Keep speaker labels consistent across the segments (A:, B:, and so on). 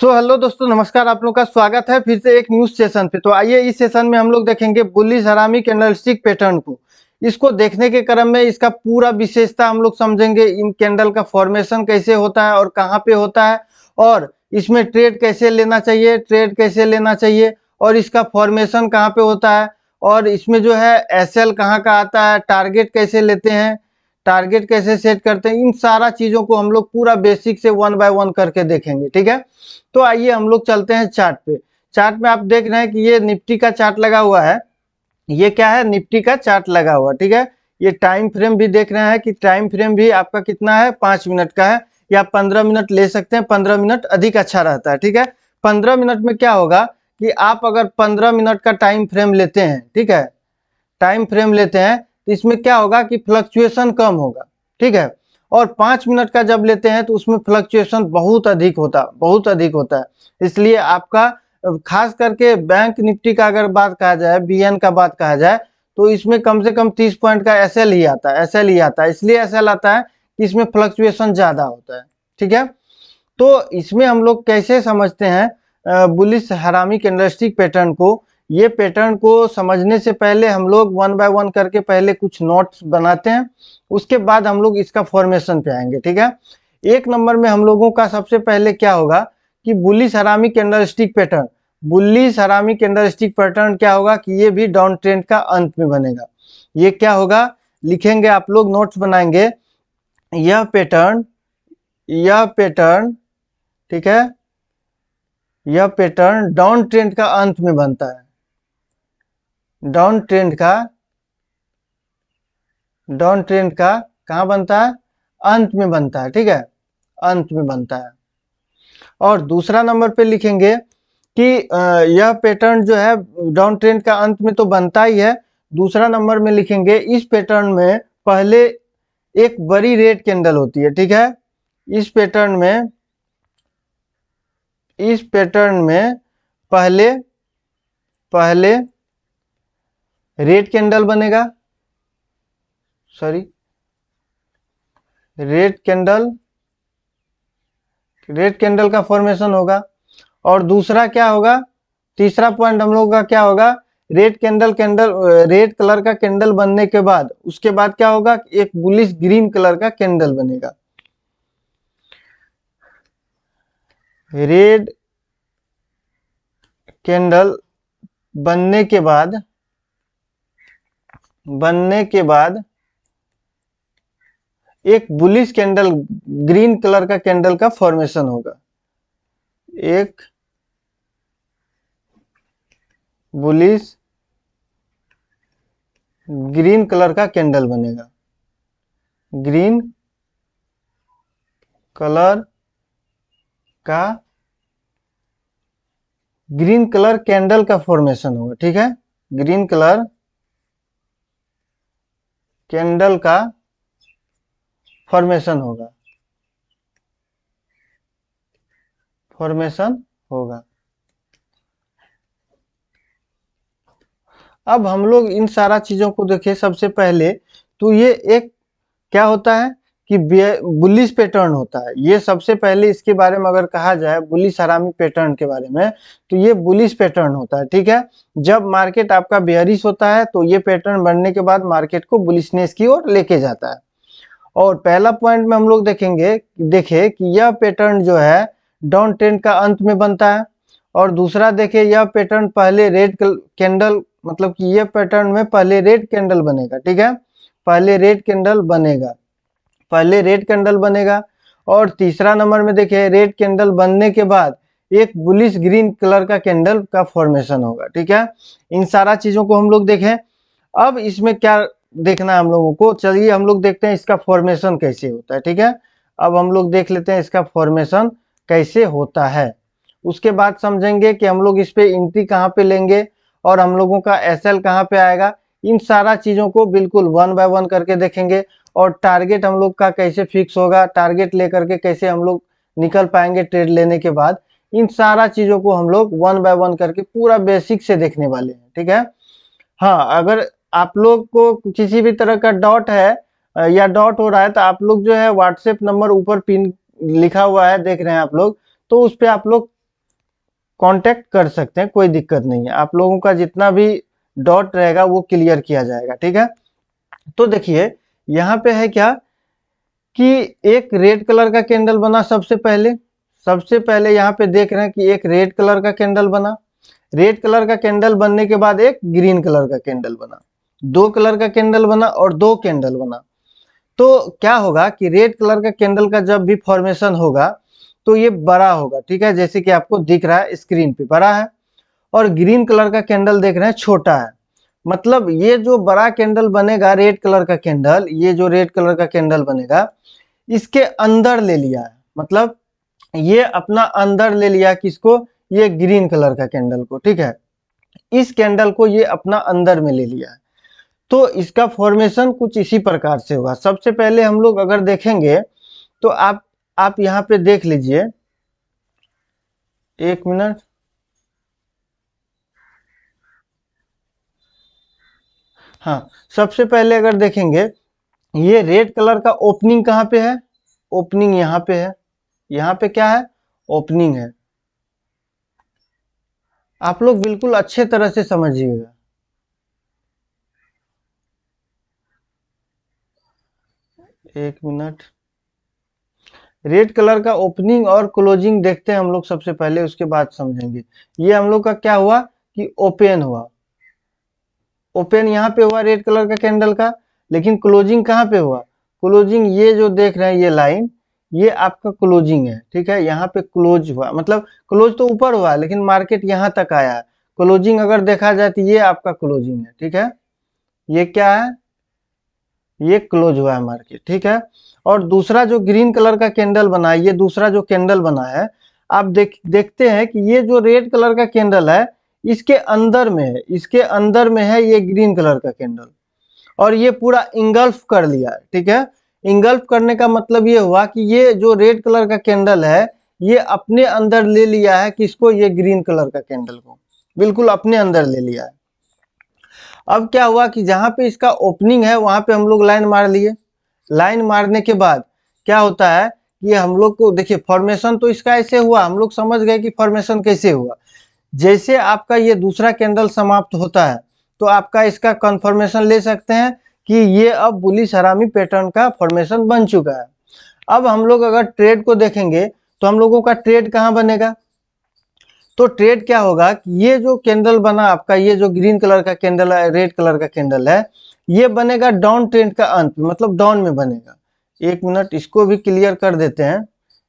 A: Hello दोस्तों, नमस्कार। आप लोग का स्वागत है फिर से एक न्यूज सेशन पे। तो आइए इस सेशन में हम लोग देखेंगे बुलिश हरामी कैंडलस्टिक पैटर्न को। इसको देखने के क्रम में इसका पूरा विशेषता हम लोग समझेंगे। इन कैंडल का फॉर्मेशन कैसे होता है और कहाँ पे होता है, और इसमें ट्रेड कैसे लेना चाहिए, ट्रेड कैसे लेना चाहिए, और इसका फॉर्मेशन कहाँ पे होता है, और इसमें जो है एसएल कहाँ का आता है, टारगेट कैसे लेते हैं, टारगेट कैसे सेट करते हैं। इन सारा चीजों को हम लोग पूरा बेसिक से 1 बाय 1 करके देखेंगे। ठीक है, तो आइए हम लोग चलते हैं चार्ट पे। चार्ट में आप देख रहे हैं कि ये निफ्टी का चार्ट लगा हुआ है। ये क्या है? निफ्टी का चार्ट लगा हुआ। ठीक है, ये टाइम फ्रेम भी देख रहे हैं कि टाइम फ्रेम भी आपका कितना है, 5 मिनट का है, या 15 मिनट ले सकते हैं। 15 मिनट अधिक अच्छा रहता है। ठीक है, 15 मिनट में क्या होगा कि आप अगर 15 मिनट का टाइम फ्रेम लेते हैं, ठीक है, टाइम फ्रेम लेते हैं, तो इसमें क्या होगा कि फ्लक्चुएशन कम होगा। ठीक है, और 5 मिनट का जब लेते हैं तो उसमें फ्लक्चुएशन बहुत अधिक होता है। इसलिए आपका खास करके बैंक निफ्टी का अगर बात कहा जाए, बीएन का बात कहा जाए, तो इसमें कम से कम 30 पॉइंट का एसएल ही आता है। इसलिए एसएल आता है कि इसमें फ्लक्चुएशन ज्यादा होता है। ठीक है, तो इसमें हम लोग कैसे समझते हैं बुलिश हरामी कैंडलस्टिक पैटर्न को। ये पैटर्न को समझने से पहले हम लोग 1 बाय 1 करके पहले कुछ नोट्स बनाते हैं, उसके बाद हम लोग इसका फॉर्मेशन पे आएंगे। ठीक है, एक नंबर में हम लोगों का सबसे पहले क्या होगा कि बुलिश हरामी कैंडलस्टिक पैटर्न। बुलिश हरामी कैंडलस्टिक पैटर्न क्या होगा कि ये भी डाउन ट्रेंड का अंत में बनेगा। ये क्या होगा, लिखेंगे आप लोग, नोट्स बनाएंगे। यह पैटर्न, ठीक है, यह पैटर्न डाउन ट्रेंड का अंत में बनता है। डाउन ट्रेंड का कहाँ बनता है? अंत में बनता है। ठीक है, अंत में बनता है। और दूसरा नंबर पे लिखेंगे कि यह पैटर्न जो है डाउन ट्रेंड का अंत में तो बनता ही है। दूसरा नंबर में लिखेंगे इस पैटर्न में पहले एक बड़ी रेड कैंडल होती है। ठीक है, इस पैटर्न में पहले रेड कैंडल बनेगा, रेड कैंडल का फॉर्मेशन होगा। और दूसरा क्या होगा, तीसरा पॉइंट हम लोगों का क्या होगा, रेड कलर का कैंडल बनने के बाद उसके बाद क्या होगा, एक बुलिश ग्रीन कलर का कैंडल बनेगा। रेड कैंडल बनने के बाद एक बुलिश कैंडल ग्रीन कलर का कैंडल का फॉर्मेशन होगा। एक बुलिश ग्रीन कलर का कैंडल बनेगा। ग्रीन कलर कैंडल का फॉर्मेशन होगा। ठीक है, ग्रीन कलर कैंडल का फॉर्मेशन होगा। अब हम लोग इन सारा चीजों को देखें। सबसे पहले तो ये एक क्या होता है कि बुलिश पैटर्न होता है। ये सबसे पहले इसके बारे में अगर कहा जाए, बुलिश हरामी पैटर्न के बारे में, तो ये बुलिश पैटर्न होता है। ठीक है, जब मार्केट आपका बेयरिश होता है तो ये पैटर्न बनने के बाद मार्केट को बुलिशनेस की ओर लेके जाता है। और पहला पॉइंट में हम लोग देखे कि यह पैटर्न जो है डाउन ट्रेंड का अंत में बनता है। और दूसरा देखे, यह पैटर्न पहले रेड कैंडल, मतलब कि यह पैटर्न में पहले रेड कैंडल बनेगा। ठीक है, पहले रेड कैंडल बनेगा। और तीसरा नंबर में देखिए, रेड कैंडल बनने के बाद एक बुलिश ग्रीन कलर का कैंडल का फॉर्मेशन होगा। ठीक है, इन सारा चीजों को हम लोग देखें। अब इसमें क्या देखना है हम लोगों को, चलिए हम लोग देखते हैं इसका फॉर्मेशन कैसे होता है। ठीक है, अब हम लोग देख लेते हैं इसका फॉर्मेशन कैसे होता है। उसके बाद समझेंगे कि हम लोग इस पे एंट्री कहाँ पे लेंगे और हम लोगों का एसएल कहाँ पे आएगा। इन सारा चीजों को बिल्कुल 1 बाय 1 करके देखेंगे। और टारगेट हम लोग का कैसे फिक्स होगा, टारगेट लेकर के कैसे हम लोग निकल पाएंगे ट्रेड लेने के बाद, इन सारा चीजों को हम लोग 1 बाय 1 करके पूरा बेसिक से देखने वाले हैं। ठीक है, हाँ, अगर आप लोग को किसी भी तरह का डाउट है या डाउट हो रहा है तो आप लोग जो है व्हाट्सएप नंबर ऊपर पिन लिखा हुआ है, देख रहे हैं आप लोग, तो उस पर आप लोग कांटेक्ट कर सकते हैं, कोई दिक्कत नहीं है। आप लोगों का जितना भी डॉट रहेगा वो क्लियर किया जाएगा, ठीक है। तो देखिए यहाँ पे है क्या कि एक रेड कलर का कैंडल बना सबसे पहले यहाँ पे देख रहे हैं कि एक रेड कलर का कैंडल बना। रेड कलर का कैंडल बनने के बाद एक ग्रीन कलर का कैंडल बना, 2 कलर का कैंडल बना और 2 कैंडल बना। तो क्या होगा कि रेड कलर का कैंडल का जब भी फॉर्मेशन होगा तो ये बड़ा होगा, ठीक है, जैसे कि आपको दिख रहा है स्क्रीन पे बड़ा है। और ग्रीन कलर का कैंडल देख रहे हैं छोटा है। मतलब ये जो बड़ा कैंडल बनेगा रेड कलर का कैंडल, ये जो रेड कलर का कैंडल बनेगा इसके अंदर ले लिया है, मतलब ये अपना अंदर ले लिया किसको, ये ग्रीन कलर का कैंडल को, ठीक है। इस कैंडल को ये अपना अंदर में ले लिया है। तो इसका फॉर्मेशन कुछ इसी प्रकार से होगा। सबसे पहले हम लोग अगर देखेंगे तो आप यहाँ पे देख लीजिए, एक मिनट। हाँ, सबसे पहले अगर देखेंगे ये रेड कलर का ओपनिंग कहाँ पे है, ओपनिंग यहाँ पे है। यहाँ पे क्या है, ओपनिंग है। आप लोग बिल्कुल अच्छे तरह से समझिएगा। एक मिनट, रेड कलर का ओपनिंग और क्लोजिंग देखते हैं हम लोग सबसे पहले, उसके बाद समझेंगे। ये हम लोग का क्या हुआ कि ओपन हुआ, ओपन यहाँ पे हुआ रेड कलर का कैंडल का, लेकिन क्लोजिंग कहाँ पे हुआ, क्लोजिंग ये जो देख रहे हैं ये लाइन, ये आपका क्लोजिंग है, ठीक है। यहाँ पे क्लोज हुआ, मतलब क्लोज तो ऊपर हुआ लेकिन मार्केट यहाँ तक आया है। क्लोजिंग अगर देखा जाए तो ये आपका क्लोजिंग है, ठीक है। ये क्या है, ये क्लोज हुआ है मार्केट, ठीक है। और दूसरा जो ग्रीन कलर का कैंडल बना है, ये दूसरा जो कैंडल बना है, आप देखते हैं कि ये जो रेड कलर का कैंडल है इसके अंदर में है, इसके अंदर में है ये ग्रीन कलर का कैंडल, और ये पूरा इंगल्फ कर लिया है, ठीक है। इंगल्फ करने का मतलब ये हुआ कि ये जो रेड कलर का कैंडल है ये अपने अंदर ले लिया है किसको, ये ग्रीन कलर का कैंडल को बिल्कुल अपने अंदर ले लिया है। अब क्या हुआ कि जहां पे इसका ओपनिंग है वहां पे हम लोग लाइन मार लिए। लाइन मारने के बाद क्या होता है कि हम लोग को देखिए फॉर्मेशन तो इसका ऐसे हुआ, हम लोग समझ गए कि फॉर्मेशन कैसे हुआ। जैसे आपका ये दूसरा कैंडल समाप्त होता है तो आपका इसका कंफर्मेशन ले सकते हैं कि ये अब बुलिश हरामी पैटर्न का फॉर्मेशन बन चुका है। अब हम लोग अगर ट्रेड को देखेंगे तो हम लोगों का ट्रेड कहाँ बनेगा, तो ट्रेड क्या होगा कि ये जो कैंडल बना आपका, ये जो ग्रीन कलर का कैंडल है, रेड कलर का कैंडल है, ये बनेगा डाउन ट्रेंड का अंत में, मतलब डाउन में बनेगा। एक मिनट इसको भी क्लियर कर देते हैं।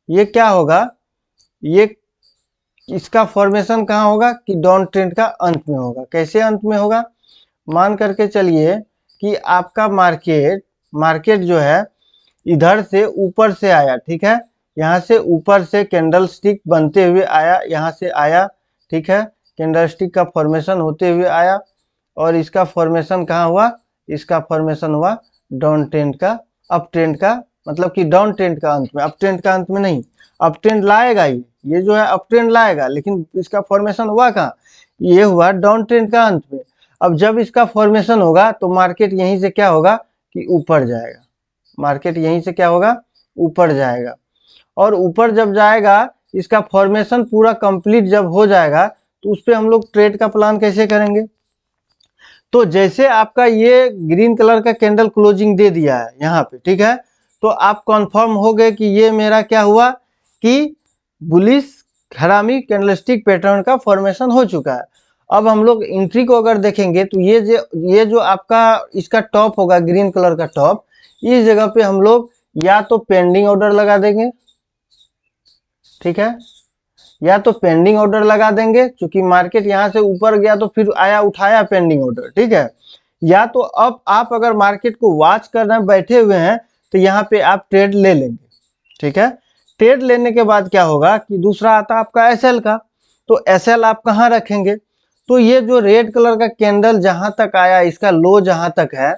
A: ये क्या होगा, ये इसका फॉर्मेशन कहाँ होगा कि डाउन ट्रेंड का अंत में होगा। कैसे अंत में होगा, मान करके चलिए कि आपका मार्केट जो है इधर से ऊपर से आया, ठीक है, यहाँ से ऊपर से कैंडल स्टिक बनते हुए आया, यहाँ से आया, ठीक है, कैंडल स्टिक का फॉर्मेशन होते हुए आया, और इसका फॉर्मेशन कहाँ हुआ, इसका फॉर्मेशन हुआ डाउन ट्रेंड का, अप ट्रेंड का, मतलब कि डाउन ट्रेंड का अंत में, अप ट्रेंड का अंत में नहीं। अप ट्रेंड लाएगा ये जो है अप ट्रेंड लाएगा, लेकिन इसका फॉर्मेशन हुआ कहाँ, ये हुआ डाउन ट्रेंड का अंत में। अब जब इसका फॉर्मेशन होगा तो मार्केट यहीं से क्या होगा कि ऊपर जाएगा, मार्केट यहीं से क्या होगा, ऊपर जाएगा। और ऊपर जब जाएगा इसका फॉर्मेशन पूरा कंप्लीट जब हो जाएगा तो उस पर हम लोग ट्रेड का प्लान कैसे करेंगे। तो जैसे आपका ये ग्रीन कलर का कैंडल क्लोजिंग दे दिया है यहाँ पे, ठीक है, तो आप कंफर्म हो गए कि ये मेरा क्या हुआ कि बुलिश हरामी कैंडलस्टिक पैटर्न का फॉर्मेशन हो चुका है। अब हम लोग एंट्री को अगर देखेंगे तो ये जो आपका इसका टॉप होगा ग्रीन कलर का टॉप, इस जगह पे हम लोग या तो पेंडिंग ऑर्डर लगा देंगे, ठीक है, या तो पेंडिंग ऑर्डर लगा देंगे क्योंकि मार्केट यहाँ से ऊपर गया तो फिर आया उठाया पेंडिंग ऑर्डर, ठीक है। या तो अब आप अगर मार्केट को वॉच करना बैठे हुए हैं तो यहाँ पे आप ट्रेड ले लेंगे, ठीक है। ट्रेड लेने के बाद क्या होगा कि दूसरा आता है आपका एसएल का, तो एसएल आप कहाँ रखेंगे, तो ये जो रेड कलर का कैंडल जहां तक आया, इसका लो जहां तक है,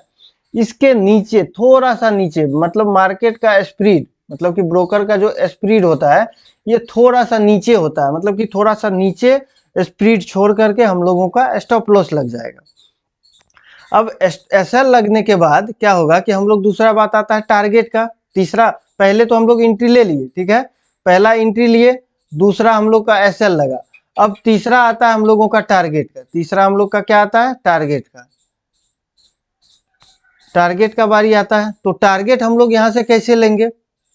A: इसके नीचे थोड़ा सा नीचे, मतलब मार्केट का स्प्रीड, मतलब कि ब्रोकर का जो स्प्रीड होता है ये थोड़ा सा नीचे होता है, मतलब कि थोड़ा सा नीचे स्प्रीड छोड़ करके हम लोगों का स्टॉप लॉस लग जाएगा। अब एसएल लगने के बाद क्या होगा कि हम लोग दूसरा बात आता है टारगेट का। तीसरा, पहले तो हम लोग एंट्री ले लिए, ठीक है, पहला एंट्री लिए, दूसरा हम लोग का एसएल लगा। अब तीसरा आता है हम लोगों का टारगेट का। तीसरा हम लोग का क्या आता है? टारगेट का। टारगेट का बारी आता है। तो टारगेट हम लोग यहाँ से कैसे लेंगे?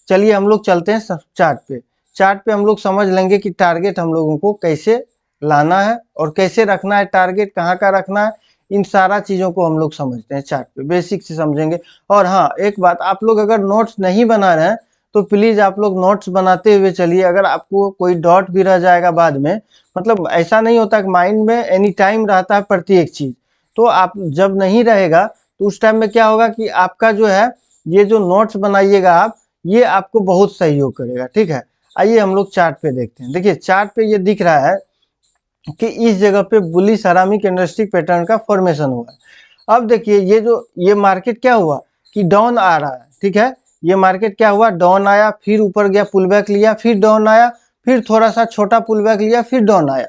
A: चलिए हम लोग चलते हैं चार्ट पे। चार्ट पे हम लोग समझ लेंगे कि टारगेट हम लोगों को कैसे लाना है और कैसे रखना है, टारगेट कहाँ का रखना है, इन सारा चीजों को हम लोग समझते हैं चार्ट पे, बेसिक से समझेंगे। और हाँ, एक बात, आप लोग अगर नोट्स नहीं बना रहे हैं तो प्लीज आप लोग नोट्स बनाते हुए चलिए। अगर आपको कोई डॉट भी रह जाएगा बाद में, मतलब ऐसा नहीं होता कि माइंड में एनी टाइम रहता है प्रत्येक चीज, तो आप जब नहीं रहेगा तो उस टाइम में क्या होगा कि आपका जो है ये जो नोट्स बनाइएगा आप, ये आपको बहुत सहयोग करेगा। ठीक है, आइए हम लोग चार्ट पे देखते हैं। देखिए चार्ट पे ये दिख रहा है कि इस जगह पे बुलिश हरामी कैंडलस्टिक पैटर्न का फॉर्मेशन हुआ है। अब देखिए ये मार्केट क्या हुआ कि डाउन आ रहा है। ठीक है, ये मार्केट क्या हुआ, डाउन आया, फिर ऊपर गया, पुल बैक लिया, फिर डाउन आया, फिर थोड़ा सा छोटा पुल बैक लिया, फिर डाउन आया।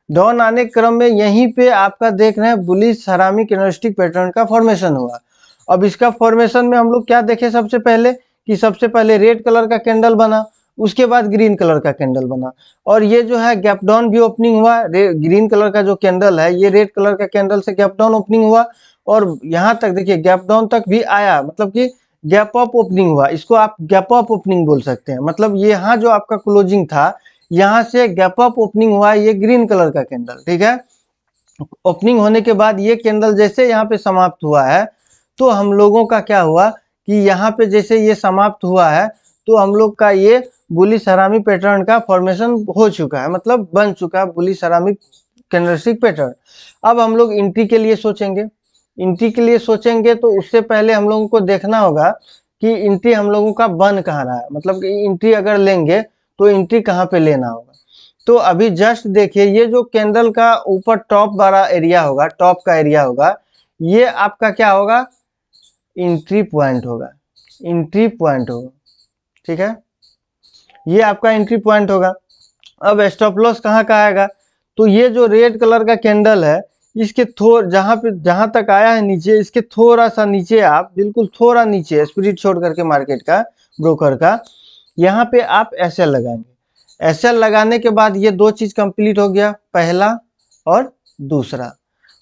A: डाउन आने के क्रम में यहीं पे आपका देख रहे हैं बुलिश हरामी कैंडलस्टिक पैटर्न का फॉर्मेशन हुआ। अब इसका फॉर्मेशन में हम लोग क्या देखे, सबसे पहले कि सबसे पहले रेड कलर का कैंडल बना, उसके बाद ग्रीन कलर का कैंडल बना, और ये जो है गैप डाउन भी ओपनिंग हुआ। ग्रीन कलर का जो कैंडल है ये रेड कलर का कैंडल से गैप डाउन ओपनिंग हुआ, और यहाँ तक देखिए गैप डाउन तक भी आया, मतलब कि गैप अप ओपनिंग हुआ। इसको आप गैप अप ओपनिंग बोल सकते हैं। मतलब ये यहाँ जो आपका क्लोजिंग था, यहाँ से गैप अप ओपनिंग हुआ ये ग्रीन कलर का कैंडल। ठीक है, ओपनिंग होने के बाद ये कैंडल जैसे यहाँ पे समाप्त हुआ है, तो हम लोगों का क्या हुआ कि यहाँ पे जैसे ये समाप्त हुआ है तो हम लोग का ये बुलिश हरामी पैटर्न का फॉर्मेशन हो चुका है, मतलब बन चुका है बुलिश हरामी कैंडलस्टिक पैटर्न। अब हम लोग एंट्री के लिए सोचेंगे। एंट्री के लिए सोचेंगे तो उससे पहले हम लोगों को देखना होगा कि एंट्री हम लोगों का बन कहाँ रहा है, मतलब कि एंट्री अगर लेंगे तो एंट्री कहाँ पे लेना होगा। तो अभी जस्ट देखिए ये जो कैंडल का ऊपर टॉप वाला एरिया होगा, टॉप का एरिया होगा, ये आपका क्या होगा, एंट्री पॉइंट होगा। एंट्री पॉइंट होगा, ठीक है, ये आपका एंट्री पॉइंट होगा। अब स्टॉप लॉस कहाँ का आएगा, तो ये जो रेड कलर का कैंडल है इसके जहां तक आया है नीचे, इसके थोड़ा सा नीचे, आप बिल्कुल थोड़ा नीचे स्पिरिट छोड़ करके मार्केट का, ब्रोकर का, यहाँ पे आप एसएल लगाएंगे। एसएल लगाने के बाद ये दो चीज कंप्लीट हो गया, पहला और दूसरा,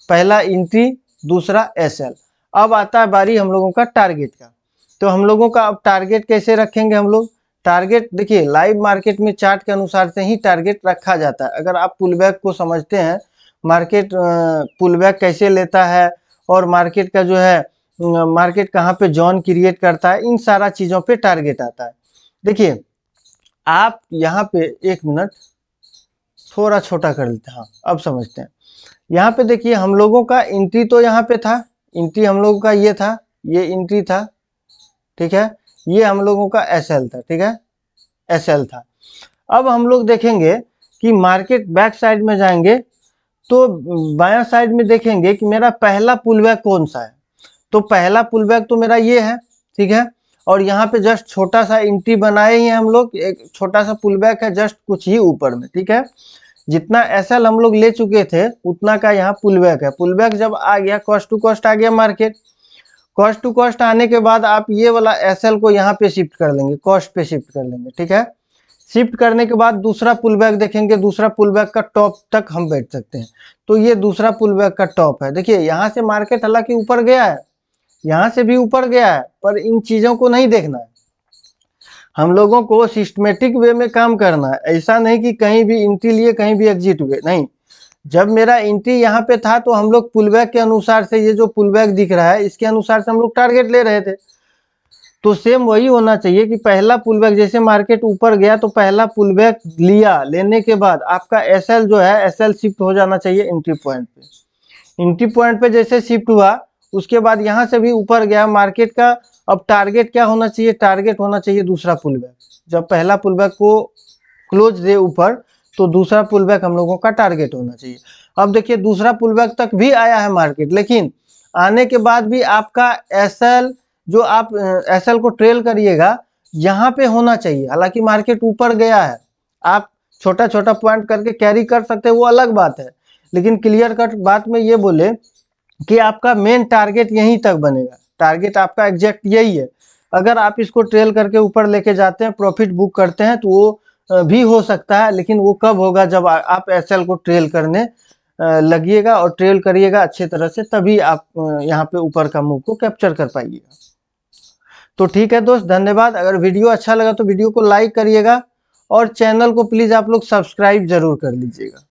A: पहला एंट्री, दूसरा एसएल। अब आता है बारी हम लोगों का टारगेट का। तो हम लोगों का अब टारगेट कैसे रखेंगे हम लोग, टारगेट देखिए लाइव मार्केट में चार्ट के अनुसार से ही टारगेट रखा जाता है। अगर आप पुल बैक को समझते हैं, मार्केट पुल बैक कैसे लेता है और मार्केट का जो है मार्केट कहाँ पे जोन क्रिएट करता है, इन सारा चीजों पे टारगेट आता है। देखिए आप यहाँ पे एक मिनट थोड़ा छोटा कर लेते हैं, हाँ अब समझते हैं। यहाँ पे देखिए हम लोगों का एंट्री तो यहाँ पे था, एंट्री हम लोगों का ये था, ये एंट्री था, ठीक है, ये हम लोगों का एसएल था, ठीक है, एसएल था। अब हम लोग देखेंगे कि मार्केट बैक साइड में जाएंगे तो बायां साइड में देखेंगे कि मेरा पहला पुल बैक कौन सा है। तो पहला पुल बैक तो मेरा ये है, ठीक है, और यहाँ पे जस्ट छोटा सा एंट्री बनाए ही हम लोग, एक छोटा सा पुल बैक है जस्ट कुछ ही ऊपर में, ठीक है। जितना एसएल हम लोग ले चुके थे उतना का यहाँ पुल बैक है। पुल बैक जब आ गया, कॉस्ट टू कॉस्ट आ गया मार्केट, कॉस्ट टू कॉस्ट आने के बाद आप ये वाला एसएल को यहाँ पे शिफ्ट कर लेंगे, कॉस्ट पे शिफ्ट कर लेंगे, ठीक है। शिफ्ट करने के बाद दूसरा पुल बैक देखेंगे, दूसरा पुल बैक का टॉप तक हम बैठ सकते हैं। तो ये दूसरा पुल बैक का टॉप है। देखिए यहाँ से मार्केट हालांकि ऊपर गया है, यहाँ से भी ऊपर गया है, पर इन चीजों को नहीं देखना है। हम लोगों को सिस्टमेटिक वे में काम करना है, ऐसा नहीं कि कहीं भी एंट्री लिए कहीं भी एग्जिट हुए, नहीं। जब मेरा एंट्री यहाँ पे था तो हम लोग पुल बैक के अनुसार से, ये जो पुल बैक दिख रहा है इसके अनुसार से हम लोग टारगेट ले रहे थे। तो सेम वही होना चाहिए कि पहला पुल बैक, जैसे मार्केट ऊपर गया तो पहला पुल बैक लिया, लेने के बाद आपका एसएल जो है, एसएल शिफ्ट हो जाना चाहिए एंट्री पॉइंट पे। एंट्री पॉइंट पे जैसे शिफ्ट हुआ उसके बाद यहाँ से भी ऊपर गया मार्केट का, अब टारगेट क्या होना चाहिए, टारगेट होना चाहिए दूसरा पुल बैक। जब पहला पुल बैक को क्लोज दे ऊपर तो दूसरा पुल बैक हम लोगों का टारगेट होना चाहिए। अब देखिए दूसरा पुल बैक तक भी आया है मार्केट, लेकिन आने के बाद भी आपका एसएल, जो आप एसएल को ट्रेल करिएगा यहाँ पे होना चाहिए। हालांकि मार्केट ऊपर गया है, आप छोटा छोटा पॉइंट करके कैरी कर सकते हैं, वो अलग बात है, लेकिन क्लियर कट बात में ये बोले कि आपका मेन टारगेट यहीं तक बनेगा, टारगेट आपका एग्जैक्ट यही है। अगर आप इसको ट्रेल करके ऊपर लेके जाते हैं, प्रॉफिट बुक करते हैं, तो वो भी हो सकता है, लेकिन वो कब होगा जब आप एसएल को ट्रेल करने लगिएगा और ट्रेल करिएगा अच्छे तरह से, तभी आप यहाँ पे ऊपर का मूव को कैप्चर कर पाइएगा। तो ठीक है दोस्त, धन्यवाद। अगर वीडियो अच्छा लगा तो वीडियो को लाइक करिएगा और चैनल को प्लीज आप लोग सब्सक्राइब जरूर कर लीजिएगा।